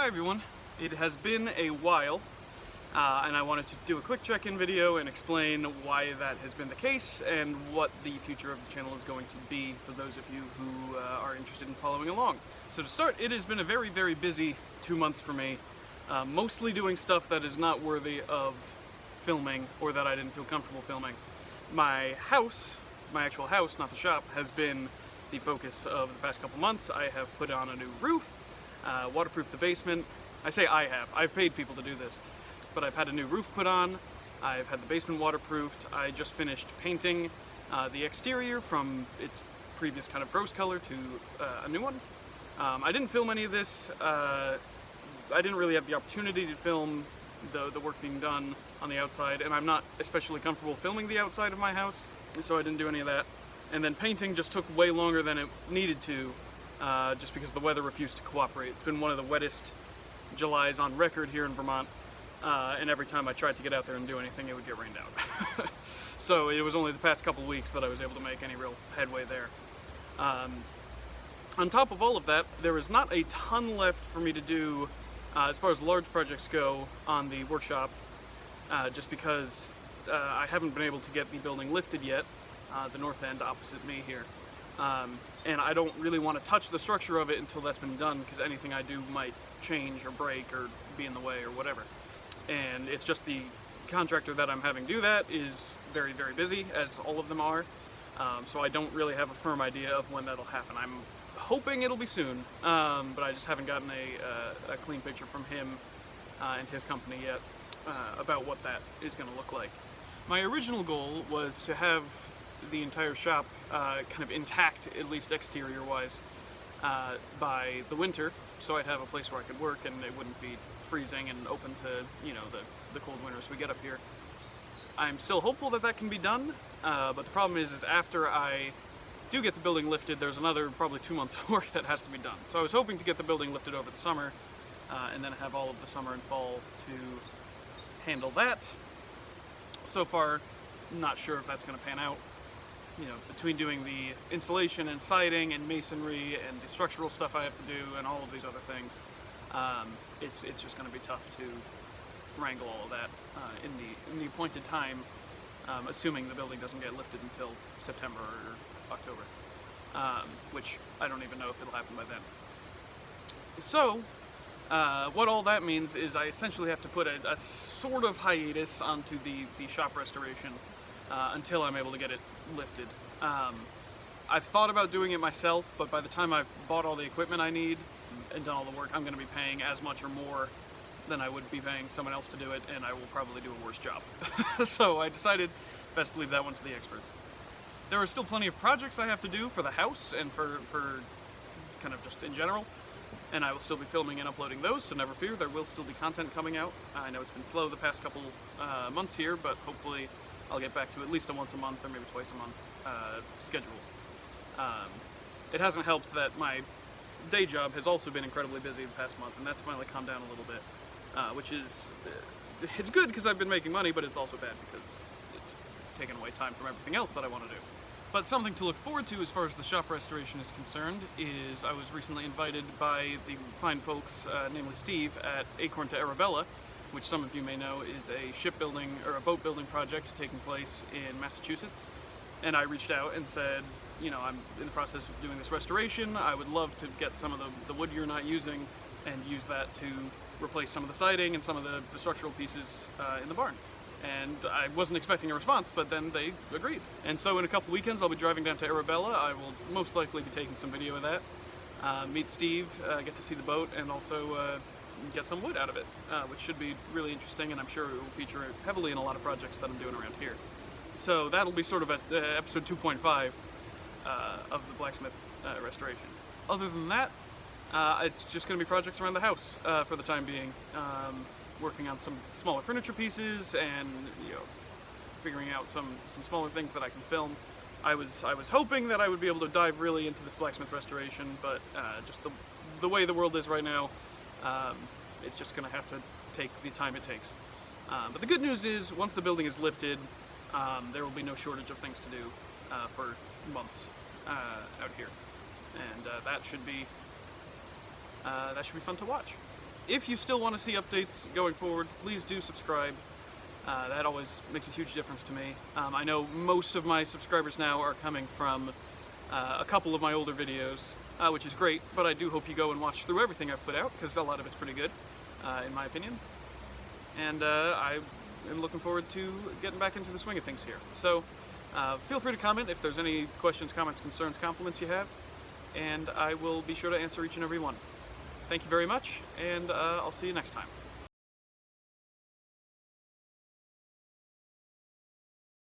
Hi everyone, it has been a while and I wanted to do a quick check-in video and explain why that has been the case and what the future of the channel is going to be for those of you who are interested in following along. So to start, it has been a very, very busy 2 months for me, mostly doing stuff that is not worthy of filming or that I didn't feel comfortable filming. My house, my actual house, not the shop, has been the focus of the past couple months. I have put on a new roof, waterproofed the basement. I say I have. I've paid people to do this. But I've had a new roof put on. I've had the basement waterproofed. I just finished painting the exterior from its previous kind of gross color to a new one. I didn't film any of this. I didn't really have the opportunity to film the work being done on the outside, and I'm not especially comfortable filming the outside of my house, so I didn't do any of that. And then painting just took way longer than it needed to, just because the weather refused to cooperate. It's been one of the wettest Julys on record here in Vermont, and every time I tried to get out there and do anything, it would get rained out. So it was only the past couple weeks that I was able to make any real headway there. On top of all of that, there is not a ton left for me to do as far as large projects go on the workshop, just because I haven't been able to get the building lifted yet, the north end opposite me here. And I don't really want to touch the structure of it until that's been done, because anything I do might change or break or be in the way or whatever. And it's just the contractor that I'm having do that is very, very busy, as all of them are. So I don't really have a firm idea of when that'll happen. I'm hoping it'll be soon, but I just haven't gotten a clean picture from him and his company yet about what that is going to look like. My original goal was to have the entire shop kind of intact, at least exterior-wise, by the winter, so I'd have a place where I could work and it wouldn't be freezing and open to, you know, the cold winters we get up here. I'm still hopeful that that can be done, but the problem is after I do get the building lifted, there's another probably 2 months of work that has to be done. So I was hoping to get the building lifted over the summer, and then have all of the summer and fall to handle that. So far, not sure if that's going to pan out. You know, between doing the installation and siding and masonry and the structural stuff I have to do and all of these other things, it's just going to be tough to wrangle all of that in the appointed time, assuming the building doesn't get lifted until September or October, which I don't even know if it'll happen by then. So, what all that means is I essentially have to put a sort of hiatus onto the shop restoration until I'm able to get it lifted. I've thought about doing it myself, but by the time I've bought all the equipment I need and done all the work, I'm going to be paying as much or more than I would be paying someone else to do it, and I will probably do a worse job. So I decided best to leave that one to the experts. There are still plenty of projects I have to do for the house and for kind of just in general, and I will still be filming and uploading those, so never fear, there will still be content coming out. I know it's been slow the past couple months here, but hopefully I'll get back to at least a once a month or maybe twice a month schedule. It hasn't helped that my day job has also been incredibly busy the past month, and that's finally calmed down a little bit, which is, it's good because I've been making money, but it's also bad because it's taken away time from everything else that I want to do. But something to look forward to as far as the shop restoration is concerned is I was recently invited by the fine folks, namely Steve, at Acorn to Arabella, which some of you may know is a shipbuilding or a boat building project taking place in Massachusetts. And I reached out and said, you know, I'm in the process of doing this restoration. I would love to get some of the wood you're not using and use that to replace some of the siding and some of the structural pieces in the barn. And I wasn't expecting a response, but then they agreed. And so in a couple weekends, I'll be driving down to Arabella. I will most likely be taking some video of that, meet Steve, get to see the boat, and also get some wood out of it, which should be really interesting, and I'm sure it will feature heavily in a lot of projects that I'm doing around here. So that'll be sort of episode 2.5 of the blacksmith restoration. Other than that, it's just going to be projects around the house for the time being. Working on some smaller furniture pieces and, you know, figuring out some smaller things that I can film. I was hoping that I would be able to dive really into this blacksmith restoration, but just the way the world is right now, it's just going to have to take the time it takes. But the good news is, once the building is lifted, there will be no shortage of things to do for months out here, and that should be fun to watch. if you still want to see updates going forward, please do subscribe. That always makes a huge difference to me. I know most of my subscribers now are coming from a couple of my older videos, which is great, but I do hope you go and watch through everything I've put out, because a lot of it's pretty good, in my opinion. And I am looking forward to getting back into the swing of things here. So feel free to comment if there's any questions, comments, concerns, compliments you have, and I will be sure to answer each and every one. Thank you very much, and I'll see you next time.